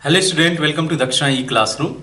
Hello student, welcome to दक्षिणा ई classroom.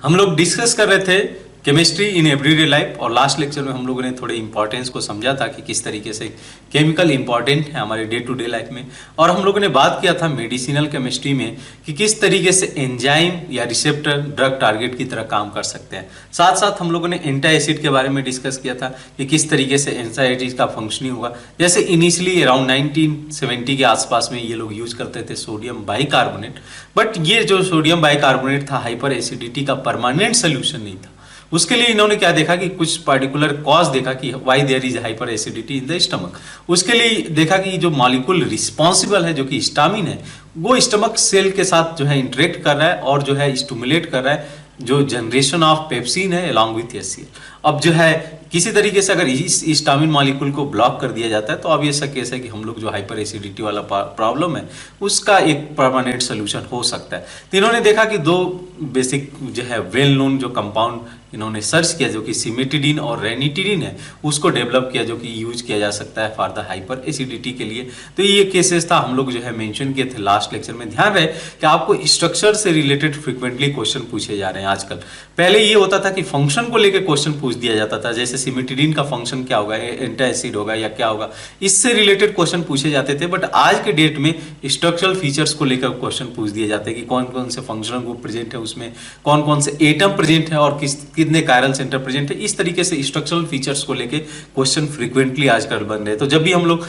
हम लोग डिस्कस कर रहे थे केमिस्ट्री इन एवरीडे लाइफ और लास्ट लेक्चर में हम लोगों ने थोड़े इंपॉर्टेंस को समझा था कि किस तरीके से केमिकल इंपॉर्टेंट है हमारे डे टू डे लाइफ में। और हम लोगों ने बात किया था मेडिसिनल केमिस्ट्री में कि किस तरीके से एंजाइम या रिसेप्टर ड्रग टारगेट की तरह काम कर सकते हैं। साथ साथ हम लोगों ने एंटी एसिड के बारे में डिस्कस किया था कि किस तरीके से एंटी एसिड का फंक्शनिंग होगा। जैसे इनिशियली अराउंड 1970 के आसपास में ये लोग यूज करते थे सोडियम बाइकार्बोनेट, बट ये जो सोडियम बाइकार्बोनेट था हाइपर एसिडिटी का परमानेंट सोल्यूशन नहीं था। उसके लिए इन्होंने क्या देखा कि कुछ पर्टिकुलर कॉज देखा कि why there is hyper acidity in the stomach. उसके लिए देखा कि जो मॉलिक्यूल रिस्पॉन्सिबल है जो कि हिस्टामिन है, वो स्टमक सेल के साथ जो है इंटरेक्ट कर रहा है और जो है स्टिमुलेट कर रहा है जो जनरेशन ऑफ पेप्सिन है अलॉन्ग विथ एचसीएल। अब जो है किसी तरीके से अगर इस हिस्टामिन मॉलिक्यूल को ब्लॉक कर दिया जाता है तो अब ये सा केस है कि हम लोग जो हाइपर एसिडिटी वाला प्रॉब्लम है उसका एक परमानेंट सोल्यूशन हो सकता है। तो इन्होंने देखा कि दो बेसिक जो है वेल नोन जो कंपाउंड इन्होंने सर्च किया जो कि सिमेटिडीन और रेनिटिडीन है, उसको डेवलप किया जो कि यूज किया जा सकता है फॉर द हाइपर एसिडिटी के लिए। तो ये केसेस था हम लोग जो है मेंशन किए थे लास्ट लेक्चर में। ध्यान रहे कि आपको स्ट्रक्चर से रिलेटेड फ्रीक्वेंटली क्वेश्चन पूछे जा रहे हैं आजकल। पहले ये होता था कि फंक्शन को लेकर क्वेश्चन पूछ दिया जाता था, जैसे सिमेटिडीन का फंक्शन क्या होगा, एंटी एसिड होगा या क्या होगा, इससे रिलेटेड क्वेश्चन पूछे जाते थे। बट आज के डेट में स्ट्रक्चरल फीचर्स को लेकर क्वेश्चन पूछ दिए जाते हैं कि कौन कौन से फंक्शनल ग्रुप प्रेजेंट है, उसमें कौन कौन से एटम प्रेजेंट है और कितने कायरल सेंटर प्रेजेंट है। इस तरीके से स्ट्रक्चरल फीचर्स को लेके क्वेश्चन फ्रीक्वेंटली आजकल बन रहे हैं। तो जब भी हम लोग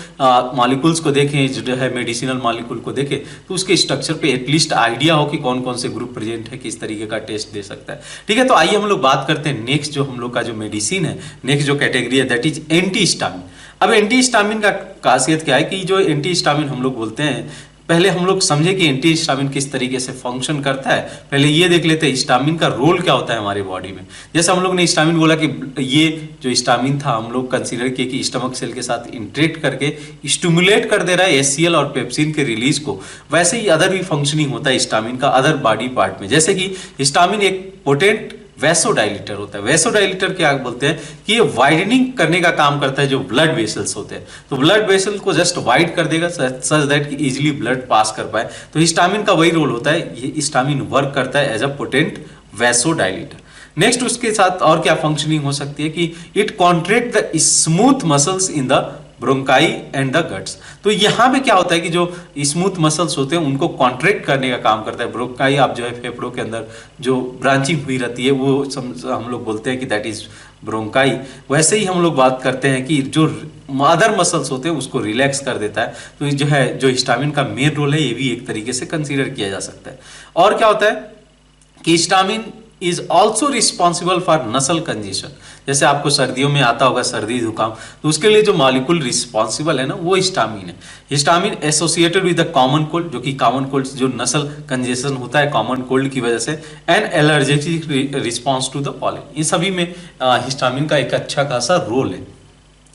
मॉलिक्यूल्स को देखें, जो है मेडिसिनल मॉलिक्यूल को देखें, तो उसके स्ट्रक्चर पे एटलीस्ट आइडिया हो कि कौन कौन से ग्रुप प्रेजेंट है, किस तरीके का टेस्ट दे सकता है। ठीक है, तो आइए हम लोग बात करते हैं नेक्स्ट जो हम लोग का जो मेडिसिन है, नेक्स्ट जो कैटेगरी है दैट इज एंटी हिस्टामिन। अब एंटी हिस्टामिन का खासियत क्या है कि जो एंटी हिस्टामिन हम लोग बोलते हैं, पहले हम लोग समझे कि एंटी हिस्टामिन किस तरीके से फंक्शन करता है। पहले ये देख लेते हैं हिस्टामिन का रोल क्या होता है हमारे बॉडी में। जैसे हम लोग ने हिस्टामिन बोला कि ये जो हिस्टामिन था हम लोग कंसीडर किए कि स्टमक सेल के साथ इंटरेक्ट करके स्टिमुलेट कर दे रहा है एचसीएल और पेप्सिन के रिलीज को। वैसे ही अदर भी फंक्शनिंग होता है हिस्टामिन का अदर बॉडी पार्ट में। जैसे कि हिस्टामिन एक पोटेंट वैसोडाइलेटर होता है। वैसोडाइलेटर क्या बोलते हैं कि ये वाइडनिंग करने का काम करता है जो ब्लड वेसल्स होते हैं। तो ब्लड वेसल को जस्ट वाइड कर देगा सच दैट कि इजीली ब्लड पास कर पाए। तो हिस्टामिन का वही रोल होता है, ये हिस्टामिन वर्क करता है as a potent vasodilator. Next उसके साथ और क्या फंक्शनिंग हो सकती है कि it contract the smooth muscles in the bronchi and the guts. तो यहाँ पे क्या होता है कि जो स्मूथ मसल्स होते हैं उनको कॉन्ट्रैक्ट करने का काम करता है। ब्रोंकाई आप जो है फेफड़ों के अंदर जो ब्रांचिंग हुई रहती है वो हम लोग बोलते हैं कि दैट इज ब्रोंकाई। वैसे ही हम लोग बात करते हैं कि जो अदर मसल्स होते हैं उसको रिलैक्स कर देता है। तो जो है जो हिस्टामिन का मेन रोल है ये भी एक तरीके से कंसिडर किया जा सकता है। और क्या होता है कि histamine is also responsible for नसल कंजेशन। जैसे आपको सर्दियों में आता होगा सर्दी जुकाम, तो उसके लिए जो मॉलिक्यूल रिस्पॉन्सिबल है ना वो हिस्टामिन है। Histamine associated with the common cold, जो कि कॉमन कोल्ड जो नसल कंजेशन होता है कॉमन कोल्ड की वजह से, and allergetic response to the pollen. इन सभी में हिस्टामिन का एक अच्छा खासा रोल है।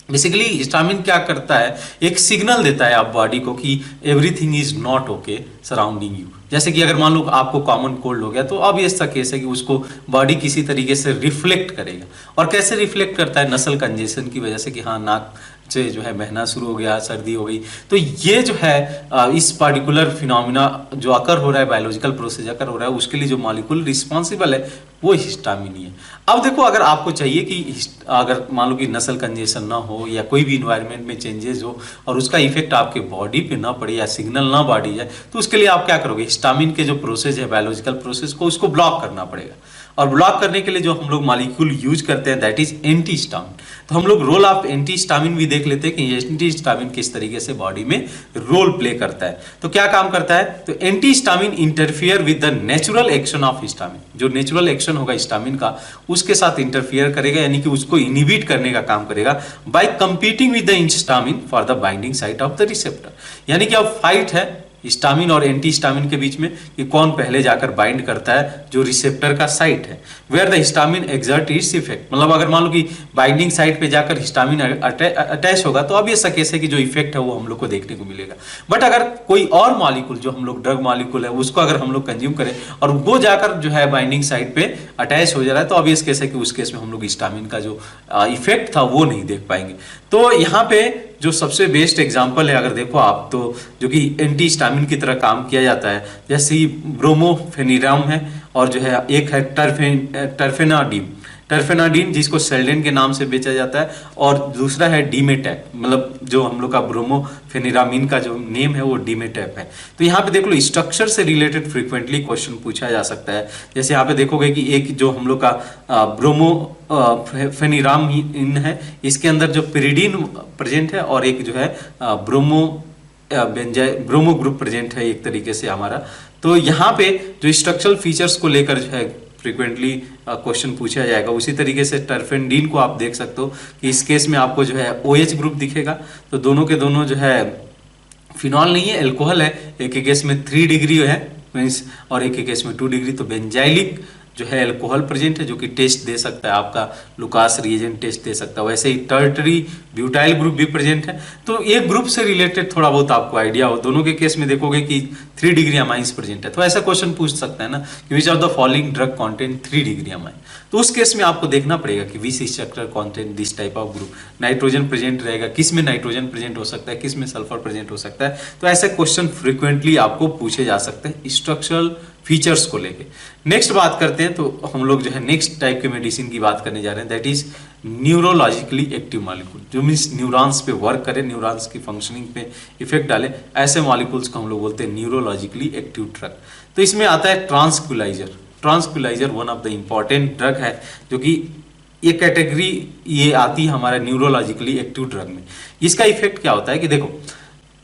बेसिकली हिस्टामिन क्या करता है, एक सिग्नल देता है आप बॉडी को कि everything is not okay surrounding you. जैसे कि अगर मान लो आपको कॉमन कोल्ड हो गया तो अब ऐसा केस है कि उसको बॉडी किसी तरीके से रिफ्लेक्ट करेगा। और कैसे रिफ्लेक्ट करता है, नसल कंजेशन की वजह से कि हाँ नाक से जो है बहना शुरू हो गया, सर्दी हो गई। तो ये जो है इस पार्टिकुलर फिनोमिना जो अकर हो रहा है, बायोलॉजिकल प्रोसेस अकर हो रहा है, उसके लिए जो मॉलिक्यूल रिस्पॉन्सिबल है वो हिस्टामिन ही है। अब देखो अगर आपको चाहिए कि अगर मान लो कि नसल कंजेशन ना हो या कोई भी इन्वायरमेंट में चेंजेस हो और उसका इफेक्ट आपके बॉडी पे ना पड़े या सिग्नल ना बांटी जाए, तो उसके लिए आप क्या करोगे, हिस्टामिन के जो प्रोसेस है बायोलॉजिकल प्रोसेस को उसको ब्लॉक करना पड़ेगा। और ब्लॉक करने के लिए जो हम लोग मॉलिक्यूल यूज करते हैं दैट इज एंटी हिस्टामिन। तो हम लोग रोल ऑफ एंटी हिस्टामिन भी देख लेते हैं कि एंटी हिस्टामिन किस तरीके से बॉडी में रोल प्ले करता है। तो क्या काम करता है, तो anti histamine interfere with the natural action of histamine. जो नेचुरल एक्शन होगा हिस्टामिन का उसके साथ इंटरफियर करेगा, यानी कि उसको इनहिबिट करने का काम करेगा by competing with the histamine for the binding site of the receptor. यानी कि अब फाइट है हिस्टामिन और एंटी हिस्टामिन के बीच में कि कौन पहले जाकर बाइंड करता है जो रिसेप्टर का साइट है, where the histamine exert its effect. मतलब अगर मान लो कि बाइंडिंग साइट पे जाकर हिस्टामिन अटैच होगा तो अब ये केस है कि जो इफेक्ट है वो हम लोग को देखने को मिलेगा। बट अगर कोई और मॉलिक्यूल जो हम लोग ड्रग मॉलिक्यूल है उसको अगर हम लोग कंज्यूम करें और वो जाकर जो है बाइंडिंग साइट पे अटैच हो जा रहा है, तो अब इस केस है कि उस केस में हम लोग हिस्टामिन का जो इफेक्ट था वो नहीं देख पाएंगे। तो यहाँ पे जो सबसे बेस्ट एग्जांपल है अगर देखो आप तो, जो कि एंटी हिस्टामिन की तरह काम किया जाता है, जैसे ही ब्रोमोफेनिराम है और जो है एक है टर्फेनाडीन जिसको सेल्डेन के नाम से बेचा जाता है, और दूसरा है डीमेटैप, मतलब जो हम लोग का ब्रोमोफेनिरामिन का जो नेम है वो डीमेटैप है। तो यहाँ पे देख लो स्ट्रक्चर से रिलेटेड फ्रीक्वेंटली क्वेश्चन पूछा जा सकता है। जैसे यहाँ पे देखोगे कि एक जो हम लोग का ब्रोमोफेनिरामिन है, इसके अंदर जो पिरिडीन प्रेजेंट है और एक जो है ब्रोमो ग्रुप प्रेजेंट है एक तरीके से हमारा। तो यहाँ पे जो स्ट्रक्चरल फीचर्स को लेकर जो है फ्रीक्वेंटली क्वेश्चन पूछा जाएगा। उसी तरीके से टर्फेंडीन को आप देख सकते हो कि इस केस में आपको जो है OH ग्रुप दिखेगा, तो दोनों के दोनों जो है फिनॉल नहीं है, एल्कोहल है। एक एक केस में 3 डिग्री है मीन्स, और एक एक केस में 2 डिग्री। तो बेंजाइलिक जो है एल्कोहल प्रेजेंट है, जो कि टेस्ट दे सकता है आपका लुकास रिएजेंट टेस्ट दे सकता है। वैसे ही टर्टरी ब्यूटाइल ग्रुप भी प्रेजेंट है। तो एक ग्रुप से रिलेटेड थोड़ा बहुत आपको आइडिया हो। दोनों के केस में देखोगे कि 3 डिग्री अमाइंस प्रेजेंट है, तो ऐसा क्वेश्चन पूछ सकता है ना कि which of the following drug content 3 degree amine. तो उस केस में आपको देखना पड़ेगा कि which structure content this type of group. Nitrogen present रहेगा, किस में नाइट्रोजन प्रेजेंट हो सकता है, किस में सल्फर प्रेजेंट हो सकता है। तो ऐसे क्वेश्चन फ्रिक्वेंटली आपको पूछे जा सकते हैं स्ट्रक्चरल फीचर्स को लेके। नेक्स्ट बात करते हैं, तो हम लोग जो है नेक्स्ट टाइप के मेडिसिन की बात करने जा रहे हैं, that is neurologically active molecule, जो मीन्स न्यूरॉन्स पे वर्क करे, न्यूरॉन्स की फंक्शनिंग पे इफेक्ट डाले, ऐसे मॉलिक्यूल्स को हम लोग बोलते हैं न्यूरोलॉजिकली एक्टिव ड्रग। तो इसमें आता है tranquilliser. Tranquilliser one of the important drug है, जो कि ये कैटेगरी ये आती है हमारे न्यूरोलॉजिकली एक्टिव ड्रग में। इसका इफेक्ट क्या होता है कि देखो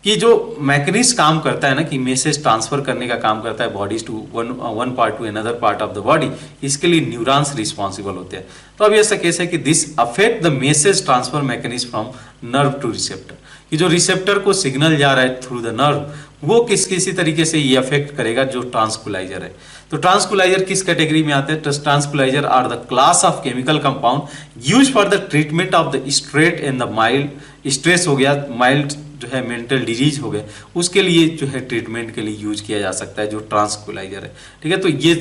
कि जो मैकेनिज्म काम करता है ना, कि मैसेज ट्रांसफर करने का काम करता है bodies to one part to another part of the body, इसके लिए न्यूरॉन्स रिस्पॉन्सिबल होते हैं। तो अब ऐसा केस है कि this affect the message transfer mechanism from nerve two receptor, कि जो रिसेप्टर को सिग्नल जा रहा है थ्रू द नर्व, वो किसी तरीके से ये अफेक्ट करेगा जो ट्रांसक्विलाइजर है। तो ट्रांसक्विलाइजर किस कैटेगरी में आते हैं? Tranquilliser are the class of chemical compound use for the treatment of the straight and the mild stress हो गया, माइल्ड जो है मेंटल डिजीज हो गए, उसके लिए जो है ट्रीटमेंट के लिए यूज किया जा सकता है जो ट्रांसक्विलाइजर है। ठीक है, तो ये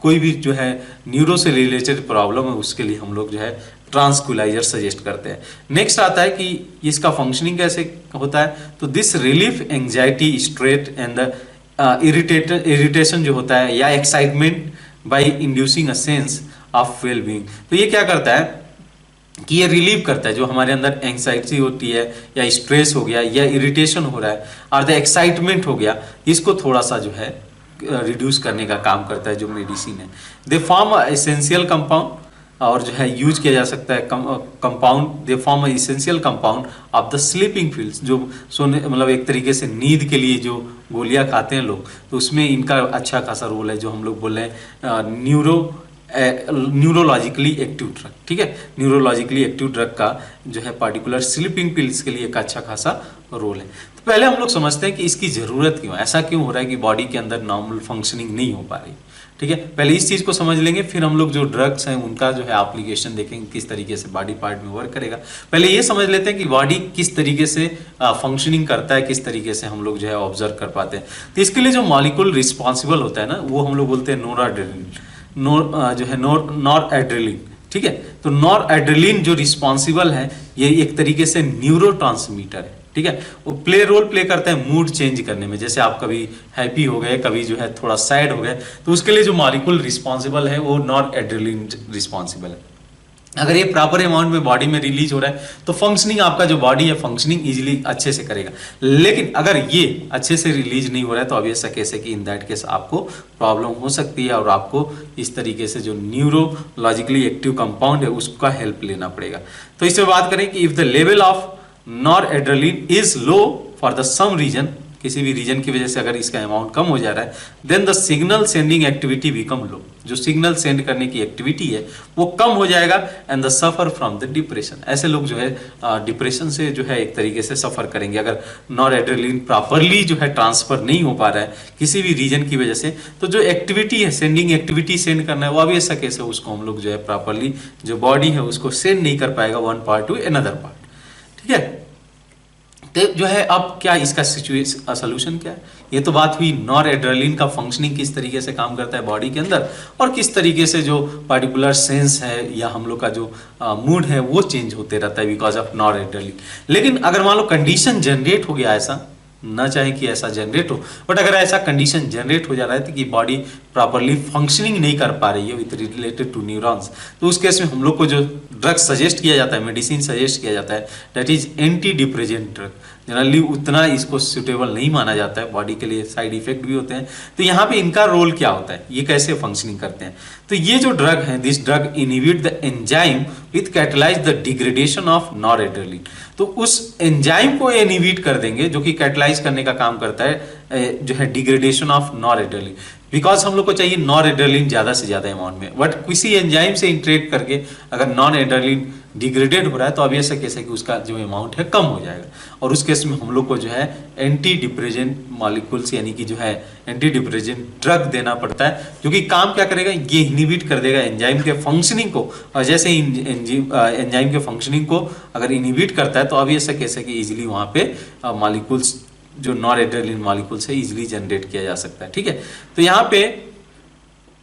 कोई भी जो है न्यूरो से रिलेटेड प्रॉब्लम है उसके लिए हम लोग जो है ट्रांसक्विलाइजर सजेस्ट करते हैं। नेक्स्ट आता है कि इसका फंक्शनिंग कैसे होता है, तो this relief anxiety stress and the irritation जो होता है या excitement by inducing a sense of well being. तो ये क्या करता है कि ये रिलीव करता है जो हमारे अंदर एंग्जाइटी होती है या स्ट्रेस हो गया या इरिटेशन हो रहा है और द एक्साइटमेंट हो गया, इसको थोड़ा सा जो है रिड्यूस करने का काम करता है जो मेडिसिन है। दे फॉर्म एसेंशियल कंपाउंड, और जो है यूज किया जा सकता है compound, they form essential compound of the sleeping pills, जो सोने मतलब एक तरीके से नींद के लिए जो गोलियां खाते हैं लोग, तो उसमें इनका अच्छा खासा रोल है, जो हम लोग बोल रहे हैं न्यूरोलॉजिकली एक्टिव ड्रग। ठीक है, न्यूरोलॉजिकली एक्टिव ड्रग का जो है पार्टिकुलर स्लीपिंग पिल्स के लिए एक अच्छा खासा रोल है। तो पहले हम लोग समझते हैं कि इसकी जरूरत क्यों, ऐसा क्यों हो रहा है कि बॉडी के अंदर नॉर्मल फंक्शनिंग नहीं हो पा रही। ठीक है, पहले इस चीज को समझ लेंगे, फिर हम लोग जो ड्रग्स हैं उनका जो है एप्लीकेशन देखेंगे, किस तरीके से बॉडी पार्ट में वर्क करेगा। पहले ये समझ लेते हैं कि बॉडी किस तरीके से फंक्शनिंग करता है, किस तरीके से हम लोग जो है ऑब्जर्व कर पाते हैं। तो इसके लिए जो मॉलिक्यूल रिस्पॉन्सिबल होता है ना, वो हम लोग बोलते हैं नॉर एड्रेलिन। ठीक है, तो नॉर एड्रेलिन जो रिस्पॉन्सिबल है, ये एक तरीके से न्यूरोट्रांसमीटर है। ठीक है, वो रोल प्ले करते हैं मूड चेंज करने में। जैसे आप कभी हैप्पी हो गए, कभी जो है थोड़ा सैड हो गए, तो उसके लिए जो मॉलिक्यूल रिस्पॉन्सिबल है वो नॉर एड्रेलिन रिस्पॉन्सिबल है। अगर ये प्रॉपर अमाउंट में बॉडी में रिलीज हो रहा है तो फंक्शनिंग आपका जो बॉडी है फंक्शनिंग इजीली अच्छे से करेगा। लेकिन अगर ये अच्छे से रिलीज नहीं हो रहा है तो अब ऐसा कैसे कि इन दैट केस आपको प्रॉब्लम हो सकती है और आपको इस तरीके से जो न्यूरोलॉजिकली एक्टिव कंपाउंड है उसका हेल्प लेना पड़ेगा। तो इसमें बात करें कि if the level of noradrenaline is low for the some reason, किसी भी रीजन की वजह से अगर इसका अमाउंट कम हो जा रहा है, then the signal sending activity become low, जो सिग्नल सेंड करने की एक्टिविटी है वो कम हो जाएगा, and the suffer from the depression. ऐसे लोग जो है डिप्रेशन से जो है एक तरीके से सफर करेंगे अगर नॉरएड्रेनालिन प्रॉपरली जो है ट्रांसफर नहीं हो पा रहा है किसी भी रीजन की वजह से। तो जो एक्टिविटी है, सेंडिंग एक्टिविटी सेंड करना है, वो अभी ऐसा कैसे उसको हम लोग जो है प्रॉपरली जो बॉडी है उसको सेंड नहीं कर पाएगा one part to another part. ठीक है, तो जो है अब क्या इसका सिचुएशन सोल्यूशन क्या है? ये तो बात हुई नॉर एड्रेनलिन का फंक्शनिंग किस तरीके से काम करता है बॉडी के अंदर, और किस तरीके से जो पर्टिकुलर सेंस है या हम लोग का जो मूड है वो चेंज होते रहता है बिकॉज ऑफ नॉर एड्रेनलिन। लेकिन अगर मान लो कंडीशन जनरेट हो गया, ऐसा ना चाहे कि ऐसा जनरेट हो, बट अगर ऐसा कंडीशन जनरेट हो जा रहा है तो कि बॉडी प्रॉपरली फंक्शनिंग नहीं कर पा रही है विथ रिलेटेड टू न्यूरॉन्स, तो उस केस में हम लोग को जो ड्रग सजेस्ट किया जाता है, मेडिसिन सजेस्ट किया जाता है, that is anti depressant drug. Generally उतना इसको सुटेबल नहीं माना जाता है, बॉडी के लिए साइड इफेक्ट भी होते हैं। तो यहाँ पे इनका रोल क्या होता है, ये कैसे फंक्शनिंग करते हैं? तो ये जो ड्रग है, this drug inhibit the enzyme with catalyse the degradation of noradrenaline. तो उस एंजाइम को इनहिबिट कर देंगे जो कि कैटलाइज करने का काम करता है जो है डिग्रेडेशन ऑफ नॉरएड्रेनलिन। बिकॉज हम लोग को चाहिए नॉरएड्रेनलिन ज्यादा से ज्यादा अमाउंट में, बट किसी एंजाइम से इंटरेक्ट करके अगर नॉरएड्रेनलिन डिग्रेडेड हो रहा है तो अब ऐसा कैसे कि उसका जो अमाउंट है कम हो जाएगा, और उस केस में हम लोग को जो है एंटी डिप्रेजेंट मॉलिक्यूल्स यानी कि जो है एंटी डिप्रेजेंट ड्रग देना पड़ता है, जो कि काम क्या करेगा, ये इनहिबिट कर देगा एंजाइम के फंक्शनिंग को। और जैसे एंजाइम के फंक्शनिंग को अगर इनहिबिट करता है तो अब ऐसा कैसे कि इजीली वहां पे मॉलिक्यूल्स जो नॉरएड्रेनलिन मॉलिक्यूल्स है इजीली जनरेट किया जा सकता है। ठीक है, तो यहाँ पे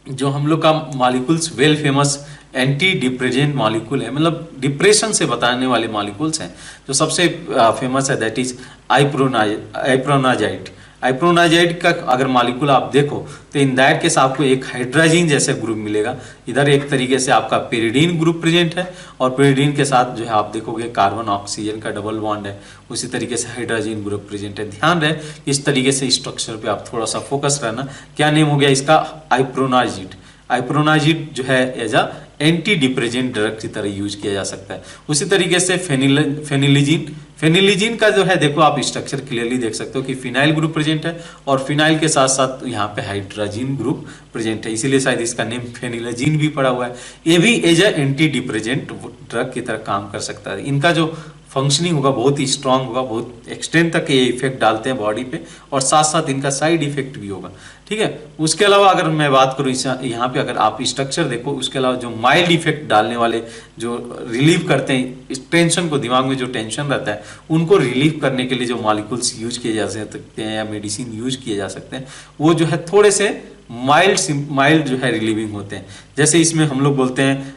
जो हम लोग का molecules well famous anti depressant molecule है, मतलब डिप्रेशन से बताने वाले मॉलिक्यूल्स हैं, जो सबसे फेमस है दैट इज आइप्रोनाजाइड। आइप्रोनाजाइड का अगर मॉलिक्यूल आप देखो तो इन दैट केस आपको एक हाइड्रोजन जैसे ग्रुप मिलेगा। इधर एक तरीके से आपका पेरिडीन ग्रुप प्रेजेंट है, और पेरिडीन के साथ जो है आप देखोगे कार्बन ऑक्सीजन का डबल बॉन्ड है, उसी तरीके से हाइड्रोजन ग्रुप प्रेजेंट है। ध्यान रहे इस तरीके से स्ट्रक्चर पे आप थोड़ा सा फोकस रहना। क्या नेम हो गया इसका, आइप्रोनाजिड। आइप्रोनाजिड जो है as a anti depressant drug की तरह यूज किया जा सकता है। उसी तरीके से फेनिलिजिन, फेनिलिजिन का जो है देखो आप स्ट्रक्चर क्लियरली देख सकते हो कि फिनाइल ग्रुप प्रेजेंट है, और फिनाइल के साथ साथ यहाँ पे हाइड्रोजन ग्रुप प्रेजेंट है, इसीलिए शायद इसका नेम फेनिलिजिन भी पड़ा हुआ है। ये भी as a anti depressant drug की तरह काम कर सकता है। इनका जो फंक्शनिंग होगा बहुत ही स्ट्रांग होगा, बहुत एक्सटेंड तक ये इफेक्ट डालते हैं बॉडी पे, और साथ साथ इनका साइड इफेक्ट भी होगा। ठीक है, उसके अलावा अगर मैं बात करूँ यहाँ पे अगर आप स्ट्रक्चर देखो, उसके अलावा जो माइल्ड इफेक्ट डालने वाले जो रिलीव करते हैं इस टेंशन को, दिमाग में जो टेंशन रहता है उनको रिलीव करने के लिए जो मॉलिक्यूल्स यूज किए जा सकते हैं या मेडिसिन यूज किए जा सकते हैं, वो जो है थोड़े से माइल्ड जो है रिलीविंग होते हैं। जैसे इसमें हम लोग बोलते हैं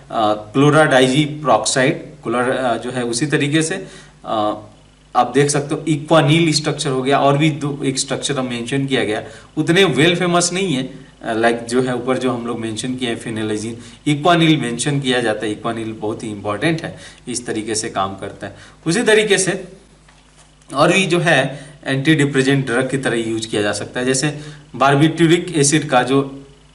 क्लोराडाइजी प्रोक्साइड जो है, उसी तरीके से आप देख सकते हो इक्वानील स्ट्रक्चर हो गया, और भी दो एक स्ट्रक्चर हम मेंशन किया गया, उतने वेल फेमस नहीं है लाइक जो है ऊपर जो हम लोग मेंशन किए हैं फेनिलिजिन, इक्वानील मेंशन किया जाता है। इक्वानील बहुत ही इंपॉर्टेंट है, इस तरीके से काम करता है। उसी तरीके से और भी जो है एंटी डिप्रेजेंट ड्रग की तरह यूज किया जा सकता है। जैसे बार्बिट्यूरिक एसिड का जो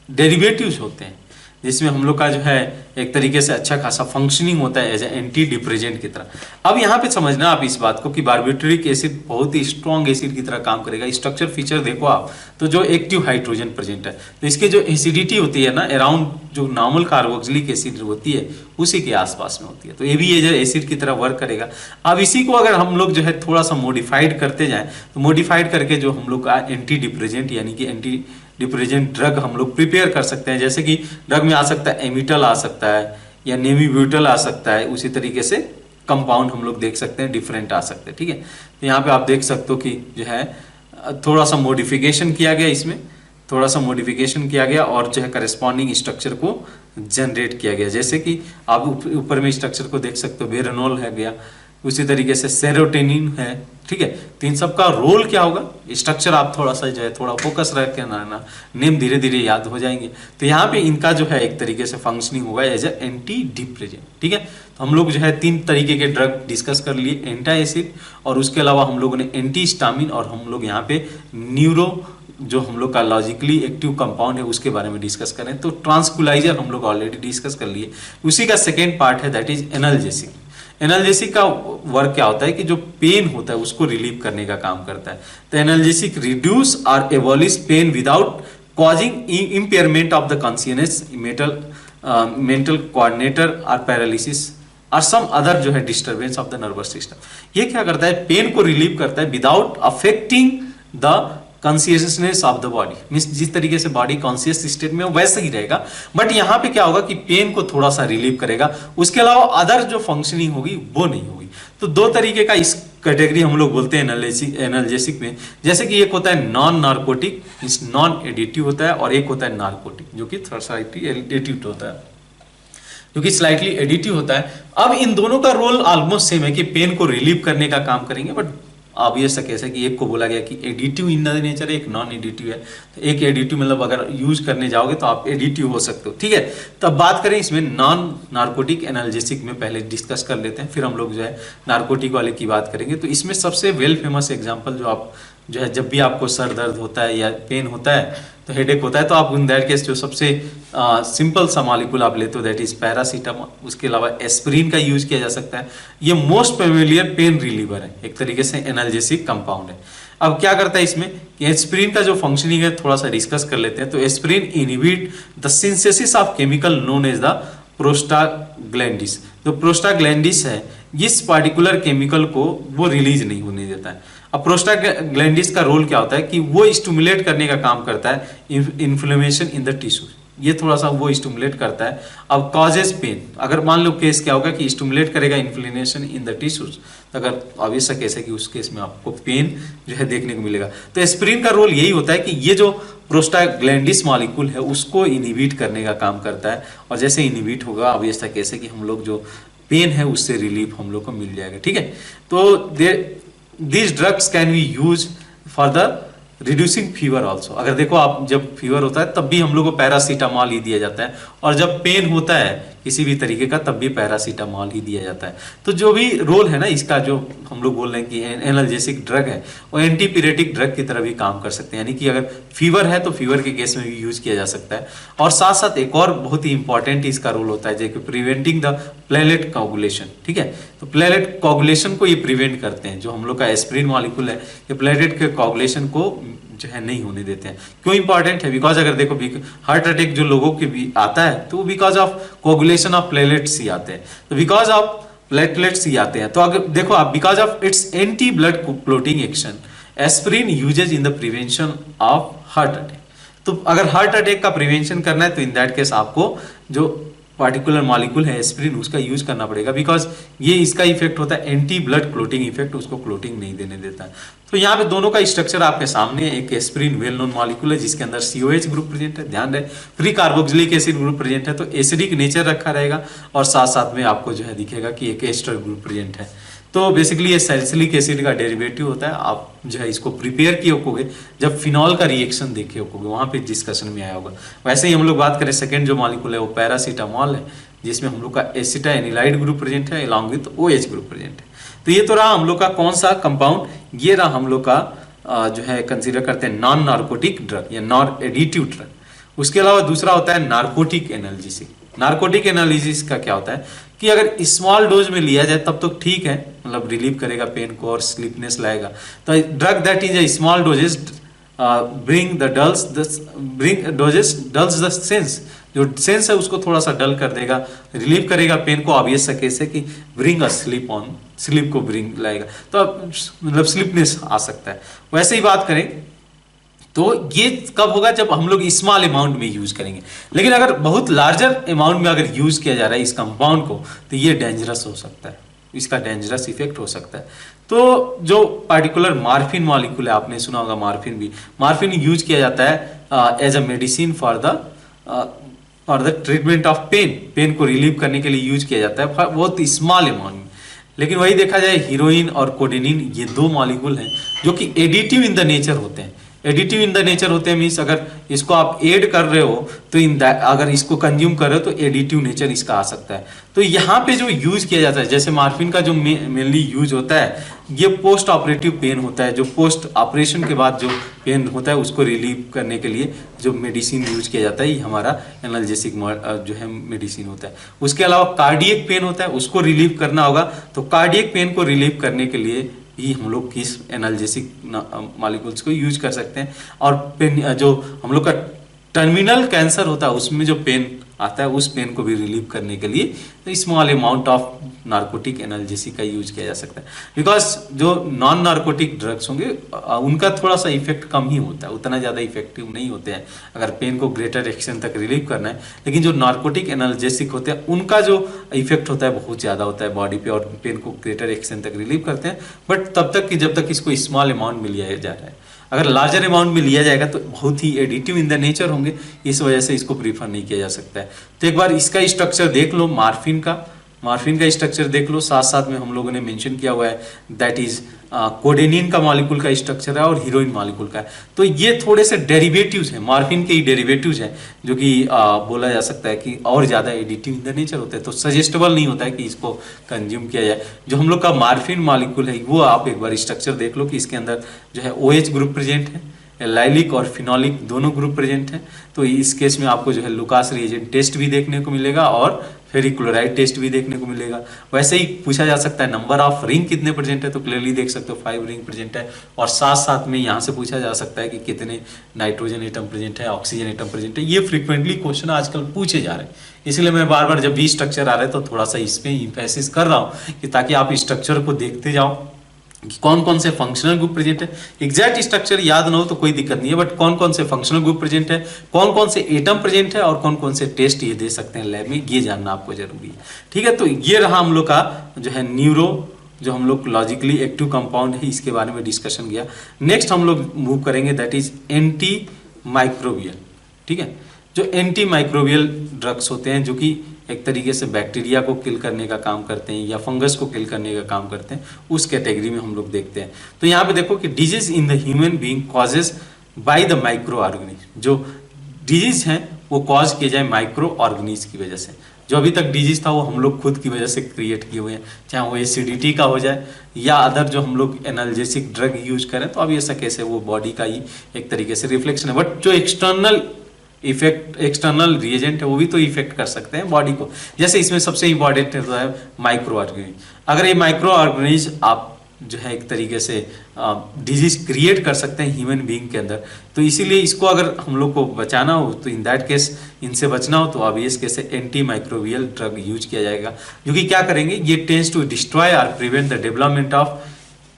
डेरिवेटिव्स होते हैं, जिसमें हम लोग का जो है एक तरीके से अच्छा खासा फंक्शनिंग होता है एज एंटी डिप्रेजेंट की तरह। अब यहाँ पे समझना आप इस बात को कि बार्बिट्यूरिक एसिड बहुत ही स्ट्रॉन्ग एसिड की तरह काम करेगा। स्ट्रक्चर फीचर देखो आप, तो जो एक्टिव हाइड्रोजन प्रेजेंट है, तो इसकी जो एसिडिटी होती है ना अराउंड जो नॉर्मल कार्बोक्सिलिक एसिड होती है उसी के आसपास में होती है, तो ये भी एसिड की तरह वर्क करेगा। अब इसी को अगर हम लोग जो है थोड़ा सा मॉडिफाइड करते जाएं, तो मॉडिफाइड करके जो हम लोग का एंटी डिप्रेजेंट यानी कि एंटी डिप्रेजेंट ड्रग हम लोग प्रिपेयर कर सकते हैं। जैसे कि ड्रग में आ सकता है एमिटल आ सकता है या नेमीब्यूटल आ सकता है, उसी तरीके से कंपाउंड हम लोग देख सकते हैं डिफरेंट आ सकते हैं। ठीक है, तो यहाँ पे आप देख सकते हो कि जो है थोड़ा सा मॉडिफिकेशन किया गया, इसमें थोड़ा सा मॉडिफिकेशन किया गया और जो है करस्पॉन्डिंग स्ट्रक्चर को जनरेट किया गया। जैसे कि आप ऊपर में स्ट्रक्चर को देख सकते हो, वेरानोल है गया, उसी तरीके से सेरोटोनिन है। ठीक है, तो इन सब का रोल क्या होगा, स्ट्रक्चर आप थोड़ा सा जो है थोड़ा फोकस रख के ना नेम धीरे धीरे याद हो जाएंगे। तो यहाँ पे इनका जो है एक तरीके से फंक्शनिंग होगा एज ए एंटी डिप्रेजेंट। ठीक है, तो हम लोग जो है 3 तरीके के ड्रग डिस्कस कर लिए, एंटी एसिड, और उसके अलावा हम लोगों ने एंटी हिस्टामिन, और हम लोग यहाँ पे न्यूरो जो हम लोग का लॉजिकली एक्टिव कंपाउंड है उसके बारे में डिस्कस करें। तो ट्रांसक्युलाइजर हम लोग ऑलरेडी डिस्कस कर लिए, उसी का सेकेंड पार्ट है दैट इज एनाल्जेसिक। एनाल्जेसिक का वर्क क्या होता है कि जो पेन होता है उसको रिलीव करने का काम करता है। तो एनाल्जेसिक रिड्यूस और abolish pain without causing impairment of the consciousness, mental coordinator और पैरालिसिस और सम अदर जो है disturbance of the nervous system. ये क्या करता है, पेन को रिलीव करता है without affecting the consciousness of the body. Means जिस तरीके से बॉडी कॉन्शियस स्टेट में वैसे ही रहेगा, बट यहाँ पे क्या होगा कि पेन को थोड़ा सा रिलीव करेगा, उसके अलावा अदर जो फंक्शनिंग होगी वो नहीं होगी। तो 2 तरीके का इस कैटेगरी हम लोग बोलते हैं एनाल्जेसिक में, जैसे कि एक होता है नॉन नार्कोटिक, नॉन एडिटिव होता है, और एक होता है नार्कोटिक जो कि स्लाइटली एडिटिव होता है, जो कि स्लाइटली एडिटिव होता है। अब इन दोनों का रोल ऑलमोस्ट सेम है कि पेन को रिलीव करने का काम करेंगे, बट ऑब्वियस है कैसे कि एक को बोला गया कि एडिटिव इन द नेचर है, एक नॉन एडिटिव है। तो एक एडिटिव मतलब अगर यूज करने जाओगे तो आप एडिटिव हो सकते हो, ठीक है। तो अब बात करें इसमें नॉन नार्कोटिक एनाल्जेसिक में, पहले डिस्कस कर लेते हैं, फिर हम लोग जो है नार्कोटिक वाले की बात करेंगे। तो इसमें सबसे वेल फेमस एग्जाम्पल जो है जब भी आपको सर दर्द होता है या पेन होता है, तो हेडेक होता है, तो आप इन दैट केस जो सबसे सिंपल सा मॉलिक्यूल आप लेते हो दैट इज पैरासीटामोल। उसके अलावा एस्पिरिन का यूज किया जा सकता है। ये मोस्ट फेमिलियर पेन रिलीवर है, एक तरीके से एनाल्जेसिक कंपाउंड है। अब क्या करता है इसमें कि एस्पिरिन का जो फंक्शनिंग है थोड़ा सा डिस्कस कर लेते हैं। तो aspirin inhibit the synthesis of chemical known as the prostaglandins. जो प्रोस्टाग्लैंडिस है इस पार्टिकुलर केमिकल को वो रिलीज नहीं होने देता है। अब प्रोस्टाग्लैंडिस का रोल क्या होता है कि वो स्टिमुलेट करने का काम करता है इन्फ्लेमेशन इन द टिश्यू, ये थोड़ा सा वो स्टिमुलेट करता है। अब कॉजेज पेन, अगर मान लो केस क्या होगा कि स्टिमुलेट करेगा इन्फ्लेमेशन इन द टिश्यूज, तो अगर ऑब्वियस केस है कि उस केस में आपको पेन जो है देखने को मिलेगा। तो एस्पिरिन का रोल यही होता है कि ये जो प्रोस्टाग्लैंडिस मॉलिक्यूल है उसको इनहिबिट करने का काम करता है, और जैसे इनहिबिट होगा ऑब्वियस केस है कि हम लोग जो पेन है उससे रिलीफ हम लोग को मिल जाएगा, ठीक है। तो these drugs can be used for the reducing fever also। अगर देखो आप जब फीवर होता है तब भी हम लोग को पैरासीटामॉल ही दिया जाता है, और जब पेन होता है किसी भी तरीके का तब भी पैरासीटामॉल ही दिया जाता है। तो जो भी रोल है ना इसका, जो हम लोग बोल रहे हैं कि एनाल्जेसिक ड्रग है, वो एंटीपिरेटिक ड्रग की तरह भी काम कर सकते हैं, यानी कि अगर फीवर है तो फीवर के केस में भी यूज किया जा सकता है। और साथ साथ एक और बहुत ही इंपॉर्टेंट इसका रोल होता है जो कि प्रिवेंटिंग द प्लेटलेट कोगुलेशन, ठीक है। तो प्लेटलेट कोगुलेशन को ये प्रिवेंट करते हैं, जो हम लोग का एस्पिरिन मॉलिक्यूल है ये प्लेटलेट के कोगुलेशन को जो है नहीं होने देते हैं। क्यों इंपॉर्टेंट है? बिकॉज अगर देखो हार्ट अटैक जो लोगों के भी आता है तो because of coagulation of platelets ही आते हैं, तो बिकॉज ऑफ प्लेटलेट्स ही आते हैं। तो अगर देखो आप because of its anti blood clotting action aspirin uses in the prevention of heart attack. तो अगर हार्ट अटैक का प्रिवेंशन करना है तो इन दैट केस आपको जो पार्टिकुलर मॉलिक्यूल है एस्पिरिन उसका यूज करना पड़ेगा, बिकॉज ये इसका इफेक्ट होता है एंटी ब्लड क्लोटिंग इफेक्ट, उसको क्लोटिंग नहीं देने देता है। तो यहाँ पे दोनों का स्ट्रक्चर आपके सामने, एक एस्पिरिन वेल नोन मॉलिक्यूल है जिसके अंदर COH ग्रुप प्रेजेंट है, ध्यान रहे free carboxylic acid group present है, तो एसिडिक नेचर रखा रहेगा, और साथ साथ में आपको जो है दिखेगा कि एक एस्टर ग्रुप प्रेजेंट है। तो बेसिकली ये सैलिसिलिक एसिड का डेरिवेटिव होता है। आप जो है इसको प्रिपेयर किए होगे जब फिनॉल का रिएक्शन देखे होगे, वहां पे डिस्कशन में आया होगा। वैसे ही हम लोग बात करें सेकंड जो मॉलिक्यूल है वो पैरासीटामॉल है, जिसमें हम लोग का एसिटाइनिलाइड ग्रुप प्रेजेंट है along with OH group present है। तो ये तो रहा हम लोग का कौन सा कंपाउंड, ये रहा हम लोग का जो है कंसीडर करते हैं नॉन नार्कोटिक ड्रग या नॉन एडिटिव ड्रग। उसके अलावा दूसरा होता है नार्कोटिक एनाल्जेसिक। नार्कोटिक एनालिसिस का क्या होता है कि अगर स्मॉल डोज में लिया जाए तब तो ठीक है, मतलब रिलीव करेगा पेन को और स्लीपनेस लाएगा। तो drug that is a small doses bring the sense, जो सेंस है उसको थोड़ा सा डल कर देगा, रिलीव करेगा पेन को। ऑब्वियस सा केस है कि bring a slip on, sleep को ब्रिंग लाएगा, तो मतलब स्लीपनेस आ सकता है। वैसे ही बात करें तो ये कब होगा, जब हम लोग स्मॉल अमाउंट में यूज करेंगे। लेकिन अगर बहुत लार्जर अमाउंट में अगर यूज किया जा रहा है इस कंपाउंड को तो ये डेंजरस हो सकता है, इसका डेंजरस इफेक्ट हो सकता है। तो जो पार्टिकुलर मार्फिन मॉलिक्यूल है, आपने सुना होगा मार्फिन यूज किया जाता है as a medicine for the treatment of pain को रिलीव करने के लिए यूज किया जाता है बहुत स्मॉल अमाउंट में। लेकिन वही देखा जाए हीरोइन और कोडेनिन ये दो मॉलिक्यूल हैं जो कि एडिटिव इन द नेचर होते हैं। एडिटिव इन द नेचर होते हैं मीन्स अगर इसको आप ऐड कर रहे हो तो अगर इसको कंज्यूम कर रहे हो तो एडिटिव नेचर इसका आ सकता है। तो यहाँ पे जो यूज किया जाता है, जैसे मार्फिन का जो मेनली यूज होता है ये पोस्ट ऑपरेटिव पेन होता है, जो पोस्ट ऑपरेशन के बाद जो पेन होता है उसको रिलीव करने के लिए जो मेडिसिन यूज किया जाता है ये हमारा एनाल्जेसिक जो है मेडिसिन होता है। उसके अलावा कार्डियक पेन होता है, उसको रिलीव करना होगा तो कार्डियक पेन को रिलीव करने के लिए भी हम लोग किस एनाल्जेसिक मॉलिक्यूल्स को यूज कर सकते हैं। और पेन जो हम लोग का टर्मिनल कैंसर होता है उसमें जो पेन आता है, उस पेन को भी रिलीव करने के लिए small amount of narcotic analgesic का यूज किया जा सकता है। बिकॉज जो नॉन नार्कोटिक ड्रग्स होंगे उनका थोड़ा सा इफेक्ट कम ही होता है, उतना ज़्यादा इफेक्टिव नहीं होते हैं अगर पेन को ग्रेटर एक्सटेंट तक रिलीव करना है। लेकिन जो नार्कोटिक एनाल्जेसिक होते हैं उनका जो इफेक्ट होता है बहुत ज़्यादा होता है बॉडी पे और पेन को ग्रेटर एक्सटेंट तक रिलीव करते हैं, बट तब तक कि जब तक इसको स्मॉल अमाउंट में लिया जा रहा है। अगर लार्जर अमाउंट में लिया जाएगा तो बहुत ही एडिटिव इन द नेचर होंगे, इस वजह से इसको प्रीफर नहीं किया जा सकता है। तो एक बार इसका स्ट्रक्चर देख लो, मॉर्फिन का स्ट्रक्चर देख लो, साथ साथ में हम लोगों ने मेंशन किया हुआ है दैट इज कोडेनिन का मॉलिक्यूल का स्ट्रक्चर है और हीरोइन मॉलिक्यूल का है। तो ये थोड़े से डेरिवेटिव्स हैं, मॉर्फिन के ही डेरिवेटिव्स हैं, जो कि बोला जा सकता है कि और ज़्यादा एडिटिव इन द नेचर होते हैं, तो सजेस्टेबल नहीं होता है कि इसको कंज्यूम किया जाए। जो हम लोग का मॉर्फिन मॉलिक्यूल है वो आप एक बार स्ट्रक्चर देख लो कि इसके अंदर जो है OH ग्रुप प्रेजेंट है, लाइलिक और फिनोलिक दोनों ग्रुप प्रेजेंट हैं। तो इस केस में आपको जो है लुकास रिएजेंट टेस्ट भी देखने को मिलेगा और फेरिक क्लोराइड टेस्ट भी देखने को मिलेगा। वैसे ही पूछा जा सकता है नंबर ऑफ रिंग कितने प्रेजेंट है, तो क्लियरली देख सकते हो 5 रिंग प्रेजेंट है। और साथ साथ में यहाँ से पूछा जा सकता है कि कितने नाइट्रोजन एटम प्रेजेंट है, ऑक्सीजन एटम प्रेजेंट है। ये फ्रीक्वेंटली क्वेश्चन आजकल पूछे जा रहे हैं, इसलिए मैं बार बार जब भी स्ट्रक्चर आ रहा है तो थोड़ा सा इस पर इंफेसिस कर रहा हूँ कि ताकि आप स्ट्रक्चर को देखते जाओ कि कौन कौन से फंक्शनल ग्रुप प्रेजेंट है। एग्जैक्ट स्ट्रक्चर याद ना हो तो कोई दिक्कत नहीं है, बट कौन कौन से फंक्शनल ग्रुप प्रेजेंट है, कौन कौन से एटम प्रेजेंट है और कौन कौन से टेस्ट ये दे सकते हैं लैब में, ये जानना आपको जरूरी है। ठीक है, तो ये रहा हम लोग का जो है न्यूरो, जो हम लोग लॉजिकली एक्टिव कंपाउंड है, इसके बारे में डिस्कशन किया। नेक्स्ट हम लोग मूव करेंगे दैट इज एंटी माइक्रोबियल। ठीक है, जो एंटी माइक्रोबियल ड्रग्स होते हैं जो कि एक तरीके से बैक्टीरिया को किल करने का काम करते हैं या फंगस को किल करने का काम करते हैं, उस कैटेगरी में हम लोग देखते हैं। तो यहाँ पे देखो कि disease in the human being causes by the micro organism. जो डिजीज हैं वो कॉज किए जाए माइक्रो ऑर्गेनिज्म की वजह से। जो अभी तक डिजीज था वो हम लोग खुद की वजह से क्रिएट किए हुए हैं, चाहे वो एसिडिटी का हो जाए या अदर जो हम लोग एनाल्जेसिक ड्रग यूज करें, तो अब ऐसा कैसे वो बॉडी का ही एक तरीके से रिफ्लेक्शन है। बट जो एक्सटर्नल रिएजेंट है वो भी तो इफेक्ट कर सकते हैं बॉडी को। जैसे इसमें सबसे इंपॉर्टेंट होता है माइक्रो ऑर्गेनिज्म। अगर ये माइक्रो ऑर्गेनिज्म आप जो है एक तरीके से डिजीज क्रिएट कर सकते हैं ह्यूमन बीइंग के अंदर, तो इसीलिए इसको अगर हम लोग को बचाना हो तो इन दैट केस इनसे बचना हो तो obvious case anti microbial drug use किया जाएगा, जो कि क्या करेंगे, ये टेंड्स टू डिस्ट्रॉय और prevent the development of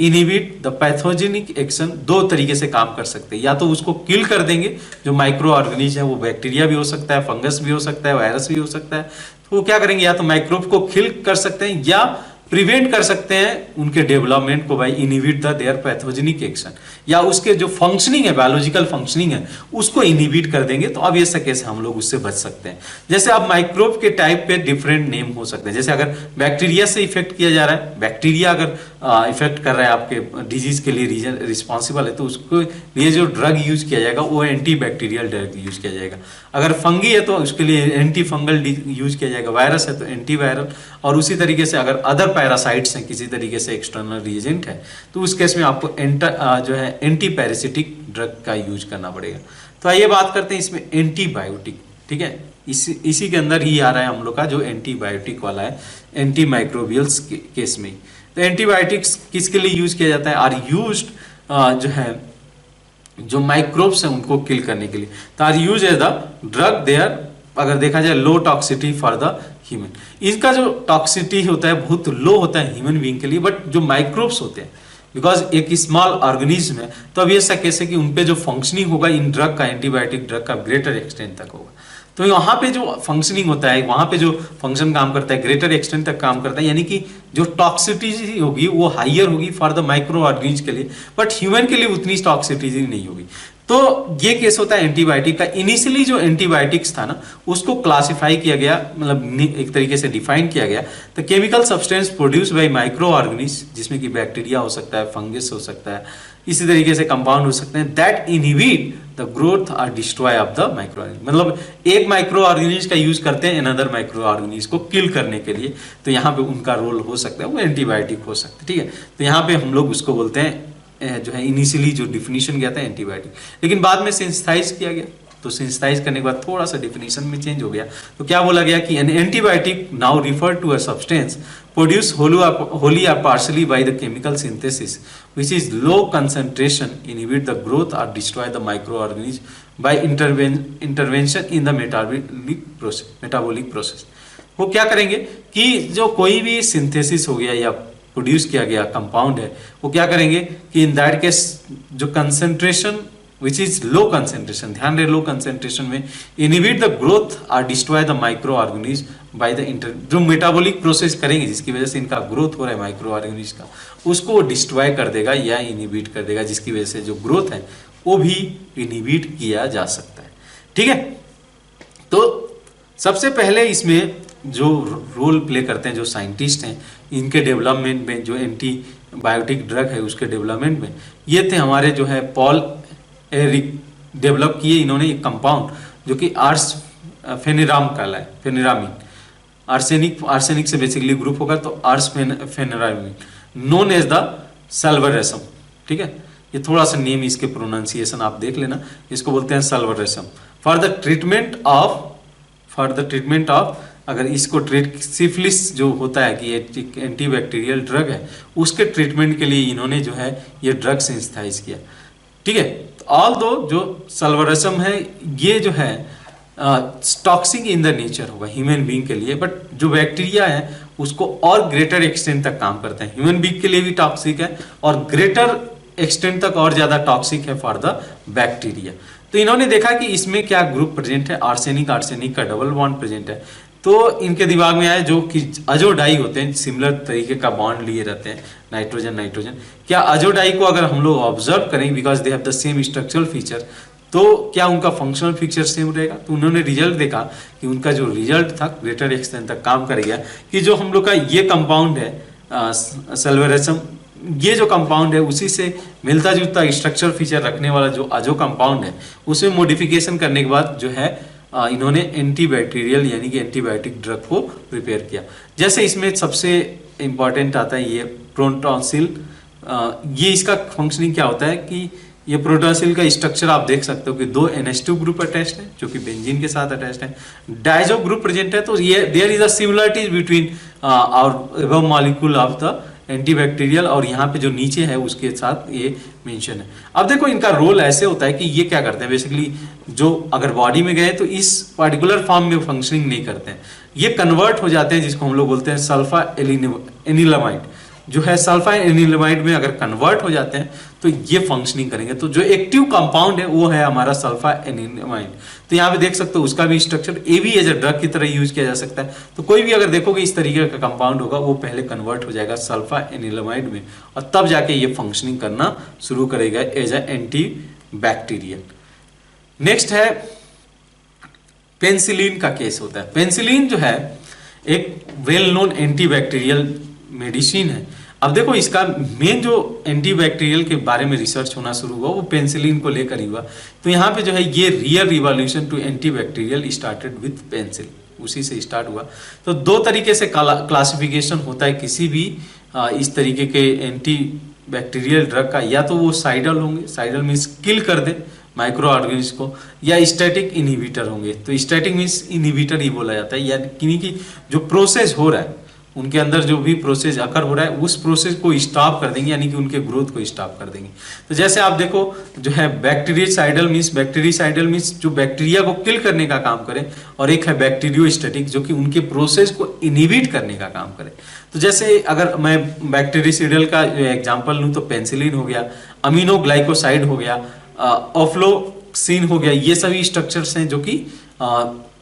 inhibit the pathogenic action. दो तरीके से काम कर सकते हैं, या तो उसको किल कर देंगे, जो माइक्रो ऑर्गेनिज्म है वो बैक्टीरिया भी हो सकता है, फंगस भी हो सकता है, वायरस भी हो सकता है, तो वो क्या करेंगे, या तो माइक्रोब को किल कर सकते हैं या प्रिवेंट कर सकते हैं उनके डेवलपमेंट को by inhibit the their pathogenic action, या उसके जो फंक्शनिंग है, बायोलॉजिकल फंक्शनिंग है, उसको इनहिबिट कर देंगे, तो अब ये केस हम लोग उससे बच सकते हैं। जैसे अब माइक्रोब के टाइप पे डिफरेंट नेम हो सकते हैं। जैसे अगर बैक्टीरिया से इफेक्ट किया जा रहा है, बैक्टीरिया अगर इफेक्ट कर रहा है आपके डिजीज के लिए रीजन रिस्पॉन्सिबल है, तो उसको लिए जो ड्रग यूज किया जाएगा वो एंटी बैक्टीरियल ड्रग यूज किया जाएगा। अगर फंगी है तो उसके लिए एंटी फंगल यूज किया जाएगा, वायरस है तो एंटी वायरल, और उसी तरीके से अगर अदर पैरासाइट्स हैं, किसी तरीके से एक्सटर्नल रिएजेंट है, तो उस केस में आपको जो है एंटी पैरासिटिक ड्रग का यूज करना पड़ेगा। तो आइए बात करते हैं इसमें एंटीबायोटिक। ठीक है, इसी के अंदर ही आ रहा है हम लोग का जो एंटीबायोटिक वाला है, एंटी माइक्रोबियल्स केस में। तो एंटीबायोटिक्स किसके लिए यूज किया जाता है, आर यूज्ड जो है जो माइक्रोब्स हैं उनको किल करने के लिए, तो are use as the drug there, अगर देखा जाए low toxicity for the human. इसका जो टॉक्सिटी होता है बहुत लो होता है ह्यूमन बीइंग के लिए, बट जो माइक्रोब्स होते हैं बिकॉज एक स्मॉल ऑर्गेनिज्म है, तो अब ये ऐसा कैसे कि उनपे जो फंक्शनिंग होगा इन ड्रग का, एंटीबायोटिक ड्रग का ग्रेटर एक्सटेंट तक होगा। तो यहाँ पे जो फंक्शनिंग होता है, वहाँ पे जो फंक्शन काम करता है ग्रेटर एक्सटेंट तक काम करता है, यानी कि जो टॉक्सिटी होगी वो हाइयर होगी फॉर द माइक्रो ऑर्गेनिज्म के लिए, बट ह्यूमन के लिए उतनी टॉक्सिटी नहीं होगी। तो ये केस होता है एंटीबायोटिक का। इनिशियली जो एंटीबायोटिक्स था ना, उसको क्लासिफाई किया गया, मतलब एक तरीके से डिफाइन किया गया, तो chemical substance produce by micro organism, जिसमें कि बैक्टीरिया हो सकता है, फंगस हो सकता है, इसी तरीके से कंपाउंड हो सकते हैं, दैट इनहिबिट द ग्रोथ और destroy of the micro organism. मतलब एक माइक्रो ऑर्गेनिज्म का यूज करते हैं अनदर माइक्रो ऑर्गेनिज्म को किल करने के लिए, तो यहाँ पे उनका रोल हो सकता है, वो एंटीबायोटिक हो सकता है। ठीक है, तो यहाँ पे हम लोग उसको बोलते हैं जो है इनिशियली जो डिफिनीशन गया था एंटीबायोटिक, लेकिन बाद में सिंथेसाइज किया गया। तो सिंथेसाइज करने के बाद थोड़ा सा डिफिनीशन में चेंज हो गया, तो क्या बोला गया कि an antibiotic now refer to a substance produce wholly or partially by the chemical synthesis which is low concentration, inhibit the growth or destroy the microorganism by intervention in the metabolic process। वो क्या करेंगे कि जो कोई भी synthesis हो गया या प्रोड्यूस किया गया कंपाउंड है, वो क्या करेंगे कि इन दैट केस जो concentration which is low concentration, ध्यान रहे लो कंसेंट्रेशन में, इनहिबिट द ग्रोथ और destroy the micro organism by the जो मेटाबॉलिक प्रोसेस करेंगे जिसकी वजह से इनका ग्रोथ हो रहा है माइक्रो ऑर्गेनिज्म का, उसको वो डिस्ट्रॉय कर देगा या इनहिबिट कर देगा, जिसकी वजह से जो ग्रोथ है वो भी इनहिबिट किया जा सकता है। ठीक है, तो सबसे पहले इसमें जो रोल प्ले करते हैं जो साइंटिस्ट हैं इनके डेवलपमेंट में, जो एंटीबायोटिक ड्रग है उसके डेवलपमेंट में, ये थे हमारे जो है पॉल एरिक डेवलप किए इन्होंने एक कंपाउंड जो कि आर्स फेनेराम कहलाए, फेनेरामिन, आर्सेनिक से बेसिकली ग्रुप होगा तो आर्स फेनेरामिन नोन एज द सल्वरेसम। ठीक है, ये थोड़ा सा नेम इसके प्रोनाउंसिएशन आप देख लेना, इसको बोलते हैं सल्वरेसम। फॉर द ट्रीटमेंट ऑफ अगर इसको ट्रीट सिफिलिस जो होता है कि एक एंटीबैक्टीरियल ड्रग है, उसके ट्रीटमेंट के लिए इन्होंने जो है ये ड्रग सिंथेसाइज किया। ठीक है, ऑल दो जो सल्वरेसम है ये जो है टॉक्सिक इन द नेचर होगा ह्यूमन बीइंग के लिए, बट जो बैक्टीरिया है उसको और ग्रेटर एक्सटेंट तक काम करते हैं। ह्यूमन बीइंग के लिए भी टॉक्सिक है और ग्रेटर एक्सटेंट तक और ज्यादा टॉक्सिक है फॉर द बैक्टीरिया। तो इन्होंने देखा कि इसमें क्या ग्रुप प्रेजेंट है, आर्सेनिक आर्सेनिक का डबल बॉन्ड प्रेजेंट है। तो इनके दिमाग में आया जो कि अजोडाई होते हैं, सिमिलर तरीके का बॉन्ड लिए रहते हैं नाइट्रोजन नाइट्रोजन, क्या अजोडाई को अगर हम लोग ऑब्जर्व करें because they have the same structural feature, तो क्या उनका फंक्शनल फीचर सेम रहेगा। तो उन्होंने रिजल्ट देखा कि उनका जो रिजल्ट था ग्रेटर एक्सटेंट तक काम कर गया, कि जो हम लोग का ये कंपाउंड है सल्वरेसम, ये जो कंपाउंड है उसी से मिलता जुलता स्ट्रक्चर फीचर रखने वाला जो अजो कंपाउंड है उसमें मॉडिफिकेशन करने के बाद जो है इन्होंने एंटीबैक्टीरियल यानी कि एंटीबायोटिक ड्रग को प्रिपेयर किया। जैसे इसमें सबसे इंपॉर्टेंट आता है ये प्रोटॉन्सिल। ये इसका फंक्शनिंग क्या होता है कि ये प्रोटॉन्सिल का स्ट्रक्चर आप देख सकते हो कि दो NH2 ग्रुप अटैच्ड है जो कि बेंजीन के साथ अटैच्ड है, डायजो ग्रुप प्रेजेंट है, तो ये there is a similarities between और above molecule of the antibacterial, और यहाँ पे जो नीचे है उसके साथ ये मेंशन है। अब देखो इनका रोल ऐसे होता है कि ये क्या करते हैं बेसिकली, जो अगर बॉडी में गए तो इस पर्टिकुलर फॉर्म में फंक्शनिंग नहीं करते हैं, ये कन्वर्ट हो जाते हैं जिसको हम लोग बोलते हैं सल्फा एनिलामाइड, जो है सल्फा एनिलामाइड में अगर कन्वर्ट हो जाते हैं तो ये फंक्शनिंग करेंगे। तो जो एक्टिव कंपाउंड है वो है हमारा सल्फा एनिलामाइड। तो यहाँ पे देख सकते हो उसका भी स्ट्रक्चर ए भी एज अ ड्रग की तरह यूज किया जा सकता है। तो कोई भी अगर देखोगे इस तरीके का कंपाउंड होगा वो पहले कन्वर्ट हो जाएगा सल्फा एनिलामाइड में और तब जाके ये फंक्शनिंग करना शुरू करेगा as a anti bacterial. Next है पेनिसिलिन का केस होता है। पेनिसिलिन जो है एक वेल नोन एंटीबैक्टीरियल मेडिसिन है। अब देखो इसका मेन जो एंटीबैक्टीरियल के बारे में रिसर्च होना शुरू हुआ वो पेनिसिलिन को लेकर ही हुआ। तो यहाँ पे जो है ये real revolution to antibacterial started with penicillin, उसी से स्टार्ट हुआ। तो दो तरीके से क्लासिफिकेशन होता है किसी भी इस तरीके के एंटीबैक्टीरियल ड्रग का, या तो वो साइडल होंगे, साइडल मीन्स किल कर दे माइक्रो ऑर्गेनिज्म को, या स्टैटिक इनहिबिटर होंगे। तो स्टैटिक मीन्स इनहिबिटर ही बोला जाता है, यानी कि जो प्रोसेस हो रहा है उनके अंदर जो भी प्रोसेस अकर हो रहा है उस प्रोसेस को स्टॉप कर देंगे, यानी कि उनके ग्रोथ को स्टॉप कर देंगे। तो जैसे आप देखो जो है बैक्टीरियासाइडल मीन्स जो बैक्टीरिया को किल करने का काम करे, और एक है बैक्टीरियोस्टैटिक जो कि उनके प्रोसेस को इनहिबिट करने का काम करे। तो जैसे अगर मैं बैक्टीरियासाइडल का एग्जाम्पल लूँ तो पेनिसिलिन हो गया, अमीनोग्लाइकोसाइड हो गया, ऑफ्लोक्सिन हो गया, ये सभी स्ट्रक्चर्स हैं जो कि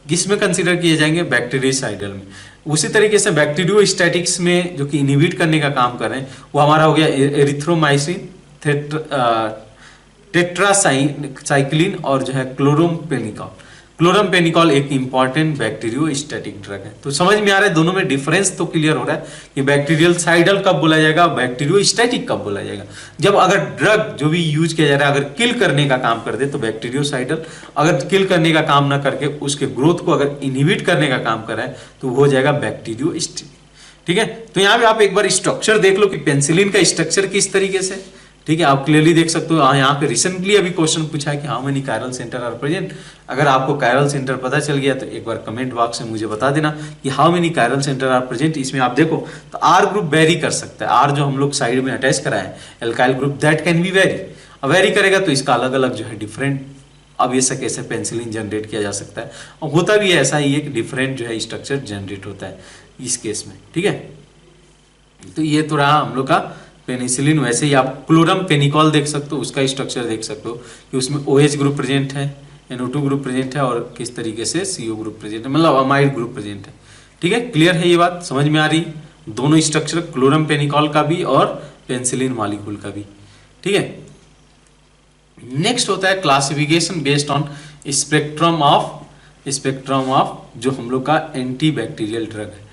किसमें कंसीडर किए जाएंगे बैक्टीरियासाइडल में। उसी तरीके से बैक्टीरियोस्टैटिक्स में जो कि इनहिबिट करने का काम कर रहे हैं वो हमारा हो गया एरिथ्रोमाइसिन, टेट्रासाइक्लिन और जो है क्लोरमपेनिकॉल। क्लोरमपेनिकॉल एक इंपॉर्टेंट बैक्टीरियोस्टैटिक ड्रग है। तो समझ में आ रहा है दोनों में डिफरेंस तो क्लियर हो रहा है कि बैक्टीरियल साइडल कब बोला जाएगा, बैक्टीरियोस्टैटिक कब बोला जाएगा। जब अगर ड्रग जो भी यूज किया जा रहा है अगर किल करने का काम कर दे तो बैक्टीरियोसाइडल, अगर किल करने का काम ना करके उसके ग्रोथ को अगर इनहिबिट करने का काम कर रहा है तो हो जाएगा बैक्टीरियोस्टैटिक। ठीक है, तो यहाँ पे आप एक बार स्ट्रक्चर देख लो कि पेनिसिलिन का स्ट्रक्चर किस तरीके से, ठीक है, आप क्लियरली देख सकते हो। यहाँ पे रिसेंटली अभी क्वेश्चन पूछा है कि how many chiral center are present. अगर आपको कायरल सेंटर पता चल गया तो एक बार कमेंट बॉक्स में मुझे बता देना कि how many chiral center are present. इसमें आप देखो तो आर ग्रुप वेरी कर सकता है, आर जो हम लोग साइड में अटैच कराए हैं alkyl group, that can be very. अब वेरी करेगा तो इसका अलग अलग जो है डिफरेंट, अब ये सब कैसे पेंसिलिन जनरेट किया जा सकता है, और होता भी ऐसा ही है कि डिफरेंट जो है स्ट्रक्चर जनरेट होता है इस केस में। ठीक है, तो ये तो रहा हम लोग का पेनिसिलिन। वैसे ही आप क्लोरम पेनिकॉल देख सकते हो, उसका स्ट्रक्चर देख सकते हो कि उसमें OH ग्रुप प्रेजेंट है, NO2 ग्रुप प्रेजेंट है और किस तरीके से CO ग्रुप प्रेजेंट है, मतलब अमाइड ग्रुप प्रेजेंट है। ठीक है, क्लियर है ये बात, समझ में आ रही, दोनों स्ट्रक्चर क्लोरम पेनिकॉल का भी और पेंसिलिन मॉलिक्यूल का भी। ठीक है, नेक्स्ट होता है classification based on spectrum of जो हम लोग का एंटी बैक्टीरियल ड्रग है,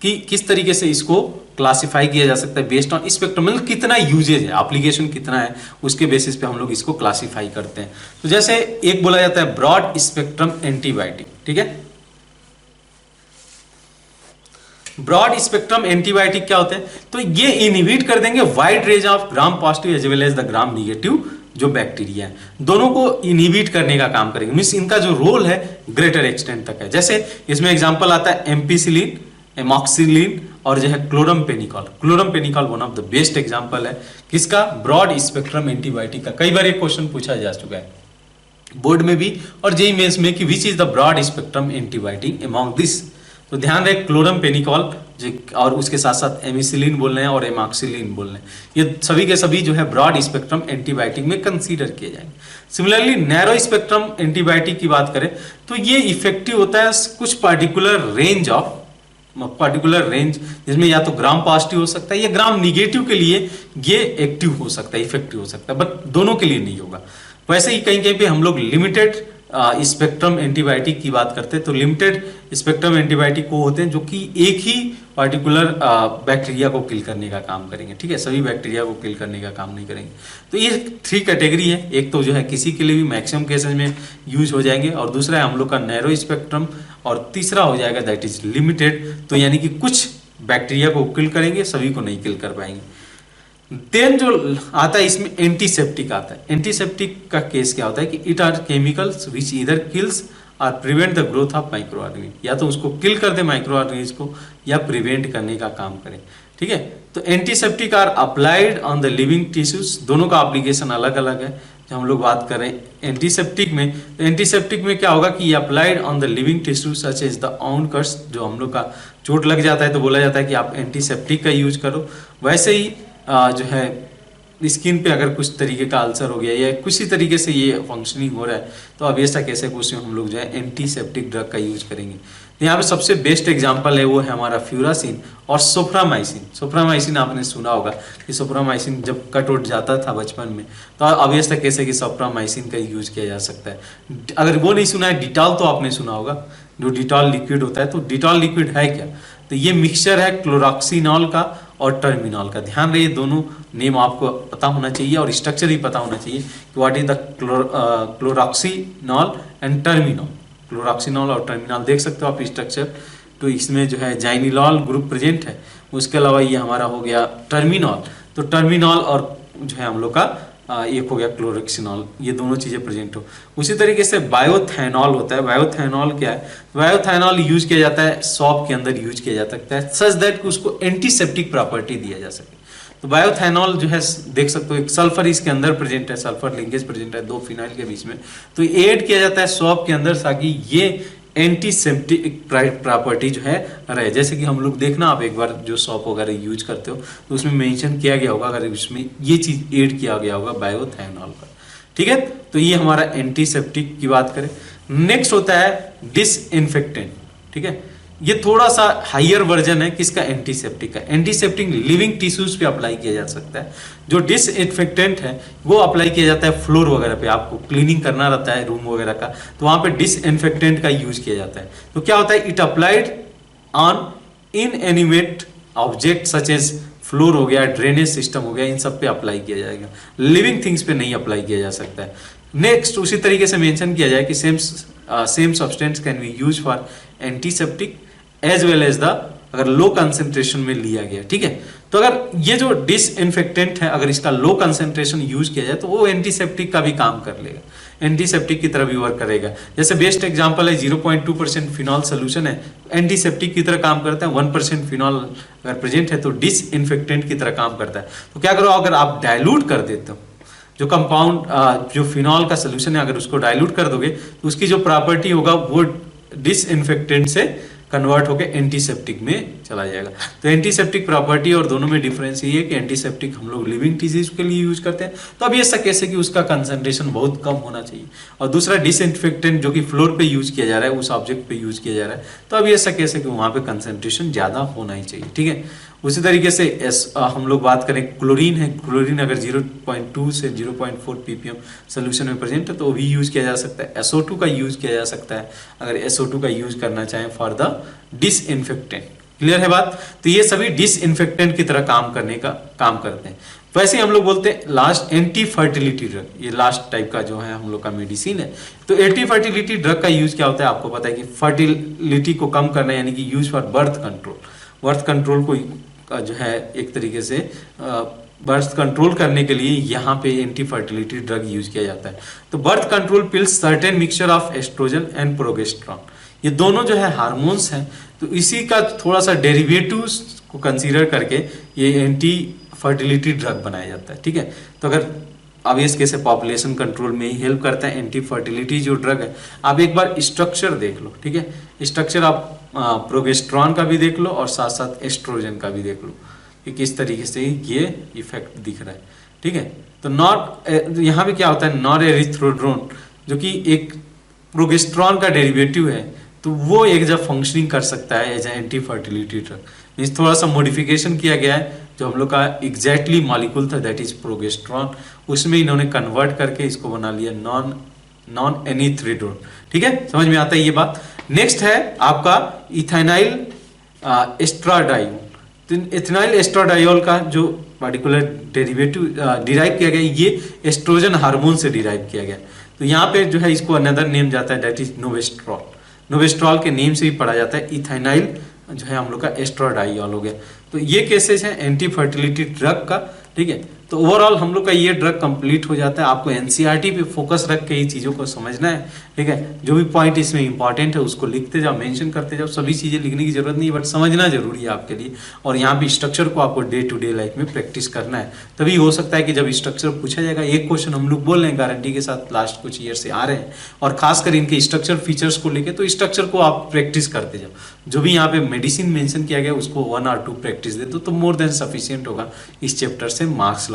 कि किस तरीके से इसको क्लासिफाई किया जा सकता है बेस्ड ऑन स्पेक्ट्रम, मतलब कितना यूजेज है, एप्लीकेशन कितना है, उसके बेसिस पे हम लोग इसको क्लासिफाई करते हैं। तो जैसे एक बोला जाता है ब्रॉड स्पेक्ट्रम एंटीबायोटिक। ठीक है, ब्रॉड स्पेक्ट्रम एंटीबायोटिक क्या होते हैं, तो ये इनहिबिट कर देंगे wide range of gram positive as well as the gram negative जो बैक्टीरिया है, दोनों को इनहिबिट करने का काम करेंगे। मींस इनका जो रोल है ग्रेटर एक्सटेंट तक है। जैसे इसमें एग्जांपल आता है एम्पिसिलिन, एमॉक्सिलिन और जो है chloramphenicol. Chloramphenicol one of the best example है किसका, ब्रॉड स्पेक्ट्रम एंटीबायोटिक का। कई बार एक क्वेश्चन पूछा जा चुका है बोर्ड में भी और जेईई मेंस में कि which is the broad spectrum antibiotic among this. तो ध्यान रहे क्लोरम पेनिकॉल और उसके साथ साथ एमिसिलिन बोल रहे हैं और एमॉक्सिलिन बोल रहे हैं, ये सभी के सभी जो है ब्रॉड स्पेक्ट्रम एंटीबायोटिक में कंसीडर किए जाएंगे। सिमिलरली नैरो स्पेक्ट्रम एंटीबायोटिक की बात करें तो ये इफेक्टिव होता है कुछ पर्टिकुलर रेंज जिसमें या तो ग्राम पॉजिटिव हो सकता है या ग्राम निगेटिव के लिए ये एक्टिव हो सकता है, इफेक्टिव हो सकता है, बट दोनों के लिए नहीं होगा। वैसे ही कहीं कहीं पे हम लोग लिमिटेड स्पेक्ट्रम एंटीबायोटिक की बात करते हैं, तो लिमिटेड स्पेक्ट्रम एंटीबायोटिक वो होते हैं जो कि एक ही पर्टिकुलर बैक्टीरिया को किल करने का काम करेंगे। ठीक है, सभी बैक्टीरिया को किल करने का काम नहीं करेंगे। तो ये 3 कैटेगरी है, एक तो जो है किसी के लिए भी मैक्सिमम केसेस में यूज हो जाएंगे, और दूसरा है हम लोग का नैरो स्पेक्ट्रम, और तीसरा हो जाएगा दैट इज लिमिटेड, तो यानी कि कुछ बैक्टीरिया को किल करेंगे, सभी को नहीं किल कर पाएंगे। देन जो आता है इसमें एंटीसेप्टिक आता है। एंटीसेप्टिक का केस क्या होता है कि it are chemicals which either kills और prevent the growth of micro organism, या तो उसको किल कर दे माइक्रो ऑर्गेनिज्म को या प्रिवेंट करने का काम करें। ठीक है, तो antiseptic are applied on the living tissues, दोनों का एप्लीकेशन अलग अलग है। जब हम लोग बात करें एंटीसेप्टिक में, तो एंटीसेप्टिक में क्या होगा कि ये applied on the living tissue such as the on cuts, जो हम लोग का चोट लग जाता है तो बोला जाता है कि आप एंटीसेप्टिक का यूज करो। वैसे ही जो है स्किन पे अगर कुछ तरीके का अल्सर हो गया या किसी तरीके से ये फंक्शनिंग हो रहा है तो अब ऐसा कैसे कुछ हम लोग जो है एंटीसेप्टिक ड्रग का यूज करेंगे। तो यहाँ पे सबसे बेस्ट एग्जांपल है वो है हमारा फ्यूरासिन और सोफ्रामाइसिन। सोफ्रामाइसिन आपने सुना होगा कि सोफ्रामाइसिन जब कट उठ जाता था बचपन में तो अब ऐसा कैसे कि सोफ्रामाइसिन का यूज किया जा सकता है। अगर वो नहीं सुना है, डिटॉल तो आपने सुना होगा, जो डिटॉल लिक्विड होता है। तो डिटॉल लिक्विड है क्या, तो ये मिक्सचर है क्लोरॉक्सिनॉल का और टर्मिनॉल का। ध्यान रहे दोनों नेम आपको पता होना चाहिए और स्ट्रक्चर भी पता होना चाहिए कि व्हाट इज द क्लोरॉक्सिनॉल एंड टर्मिनॉल। क्लोरॉक्सिनॉल और टर्मिनॉल देख सकते हो आप स्ट्रक्चर। तो इसमें जो है जाइनिलॉल ग्रुप प्रेजेंट है, उसके अलावा ये हमारा हो गया टर्मिनॉल। तो टर्मिनॉल और जो है हम लोग का एक हो गया क्लोरोक्सिनॉल, ये दोनों चीजें प्रेजेंट हो। उसी तरीके से बायोथेनॉल होता है। बायोथेनॉल क्या है, बायोथेनॉल यूज किया जाता है सॉप के अंदर यूज किया जा सकता है सच दैट कि उसको एंटीसेप्टिक प्रॉपर्टी दिया जा सके। तो बायोथेनॉल जो है देख सकते हो एक सल्फर इसके अंदर प्रेजेंट है, सल्फर लिंकेज प्रेजेंट है 2 फिनाइल के बीच में, तो ऐड किया जाता है सॉप के अंदर ताकि ये एंटीसेप्टिक प्रॉपर्टी जो है रहे। जैसे कि हम लोग देखना, आप एक बार जो सॉप वगैरह यूज करते हो तो उसमें मेंशन किया गया होगा, अगर उसमें ये चीज ऐड किया गया होगा बायोथेनॉल का। ठीक है, तो ये हमारा एंटीसेप्टिक की बात करें। नेक्स्ट होता है डिसइंफेक्टेंट। ठीक है, ये थोड़ा सा हायर वर्जन है किसका, एंटीसेप्टिक का। एंटीसेप्टिक लिविंग टिश्यूज पे अप्लाई किया जा सकता है। जो डिसइंफेक्टेंट है वो अप्लाई किया जाता है फ्लोर वगैरह पे, आपको क्लीनिंग करना रहता है रूम वगैरह का, तो वहां पे डिसइंफेक्टेंट का यूज किया जाता है। तो क्या होता है, it applied on inanimate object such as floor हो गया, ड्रेनेज सिस्टम हो गया, इन सब पे अप्लाई किया जाएगा। लिविंग थिंग्स पे नहीं अप्लाई किया जा सकता है। नेक्स्ट उसी तरीके से मेंशन किया जाए कि same substance can be use for antiseptic as well as the, अगर लो कंसेंट्रेशन में लिया गया। ठीक है, तो अगर ये जो डिसइंफेक्टेंट है अगर इसका लो कंसेंट्रेशन यूज किया जाए तो वो एंटीसेप्टिक का भी काम कर लेगा, एंटीसेप्टिक की तरह भी वर्क करेगा। जैसे बेस्ट एग्जांपल है 0.2% फिनॉल सोल्यूशन है, एंटीसेप्टिक की तरह काम करता है। 1% फिनॉल अगर प्रेजेंट है तो डिसइंफेक्टेंट की तरह काम करता है। तो क्या करो, अगर आप डाइल्यूट कर देते हो जो कंपाउंड जो फिनॉल का सोल्यूशन है, अगर उसको डाइल्यूट कर दोगे तो उसकी जो प्रॉपर्टी होगा वो डिसइंफेक्टेंट से कन्वर्ट होकर एंटीसेप्टिक में चला जाएगा। तो एंटीसेप्टिक प्रॉपर्टी और दोनों में डिफरेंस ये है कि एंटीसेप्टिक हम लोग लिविंग टिश्यूज के लिए यूज करते हैं, तो अब ये ऐसा कैसे कि उसका कंसंट्रेशन बहुत कम होना चाहिए, और दूसरा डिसइंफेक्टेंट जो कि फ्लोर पे यूज किया जा रहा है, उस ऑब्जेक्ट पे यूज किया जा रहा है, तो अब ये ऐसा कैसे कि वहां पे कंसंट्रेशन ज्यादा होना ही चाहिए। ठीक है, उसी तरीके से हम लोग बात करें क्लोरीन है, क्लोरीन अगर 0.2 से 0.4 ppm सोल्यूशन में प्रेजेंट है तो भी यूज किया जा सकता है। SO2 का यूज किया जा सकता है अगर SO2 का यूज करना चाहें फॉर द डिसइंफेक्टेंट। क्लियर है बात? तो ये सभी डिसइंफेक्टेंट की तरह काम करने का काम करते हैं। वैसे हम लोग बोलते हैं लास्ट एंटी फर्टिलिटी ड्रग, ये लास्ट टाइप का जो है हम लोग का मेडिसिन है। तो एंटी फर्टिलिटी ड्रग का यूज क्या होता है आपको पता है कि फर्टिलिटी को कम करना, यानी कि use for birth control, birth control को जो है एक तरीके से बर्थ कंट्रोल करने के लिए यहाँ पे एंटी फर्टिलिटी ड्रग यूज किया जाता है। तो birth control pills certain mixture of oestrogen and progesterone, ये दोनों जो है हार्मोन्स हैं, तो इसी का थोड़ा सा डेरिवेटिव्स को कंसीडर करके ये एंटी फर्टिलिटी ड्रग बनाया जाता है। ठीक है, तो अगर अब इस कैसे पॉपुलेशन कंट्रोल में ही हेल्प करता है एंटी फर्टिलिटी जो ड्रग है। आप एक बार स्ट्रक्चर देख लो, ठीक है, स्ट्रक्चर आप प्रोगेस्टेरॉन का भी देख लो और साथ साथ एस्ट्रोजन का भी देख लो कि किस तरीके से ये इफेक्ट दिख रहा है। ठीक है, तो नॉट यहाँ पे क्या होता है, नॉर एरिथ्रोड्रोन जो कि एक प्रोगेस्टेरॉन का डेरिवेटिव है, तो वो एक जब फंक्शनिंग कर सकता है as anti fertility drug. Means थोड़ा सा मॉडिफिकेशन किया गया है, जो हम लोग का एग्जैक्टली मॉलिक्यूल था दैट इज प्रोगेस्टेरॉन, उसमें इन्होंने कन्वर्ट करके इसको बना लिया नॉन एनिथ्रिड्रोन। ठीक है, समझ में आता है ये बात। नेक्स्ट है आपका इथेनाइल एस्ट्राडाइल। तो इथेनाइल एस्ट्राडाइल का जो पार्टिकुलर डेरिवेटिव डिराइव किया गया, ये एस्ट्रोजन हार्मोन से डिराइव किया गया। तो यहाँ पे जो है इसको अनदर नेम जाता है दैट इज नोवेस्ट्रॉल, नोवेस्ट्रॉल के नेम से भी पढ़ा जाता है। इथेनाइल जो है हम लोग का एस्ट्राडाइल हो गया। तो ये केसेस है एंटी फर्टिलिटी ड्रग का। ठीक है, तो ओवरऑल हम लोग का ये ड्रग कंप्लीट हो जाता है। आपको एनसीईआरटी पे फोकस रख के ये चीज़ों को समझना है। ठीक है, जो भी पॉइंट इसमें इंपॉर्टेंट है उसको लिखते जाओ, मेंशन करते जाओ। सभी चीज़ें लिखने की जरूरत नहीं है, बट समझना जरूरी है आपके लिए। और यहाँ पे स्ट्रक्चर को आपको डे टू डे लाइफ में प्रैक्टिस करना है। तभी हो सकता है कि जब स्ट्रक्चर पूछा जाएगा, एक क्वेश्चन हम लोग बोल रहे हैं गारंटी के साथ लास्ट कुछ ईयर से आ रहे हैं, और खासकर इनके स्ट्रक्चर फीचर्स को लेकर, तो स्ट्रक्चर को आप प्रैक्टिस करते जाओ। जो भी यहाँ पे मेडिसिन मेंशन किया गया उसको 1 और 2 प्रैक्टिस दे दो तो मोर देन सफिशिएंट होगा इस चैप्टर से मार्क्स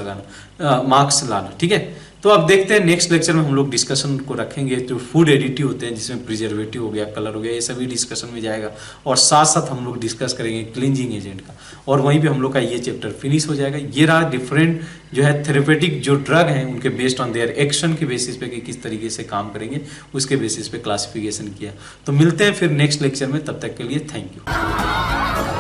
लाना। ठीक है, तो अब देखते हैं नेक्स्ट लेक्चर में हम लोग डिस्कशन को रखेंगे जो फूड एडिटिव होते हैं, जिसमें प्रिजर्वेटिव हो गया, कलर हो गया, ये सभी डिस्कशन में जाएगा। और साथ साथ हम लोग डिस्कस करेंगे क्लींजिंग एजेंट का, और वहीं पे हम लोग का ये चैप्टर फिनिश हो जाएगा। ये रहा डिफरेंट जो है थेरेपेटिक जो ड्रग हैं उनके बेस्ड ऑन देयर एक्शन के बेसिस पे कि किस तरीके से काम करेंगे, उसके बेसिस पे क्लासिफिकेशन किया। तो मिलते हैं फिर नेक्स्ट लेक्चर में, तब तक के लिए थैंक यू।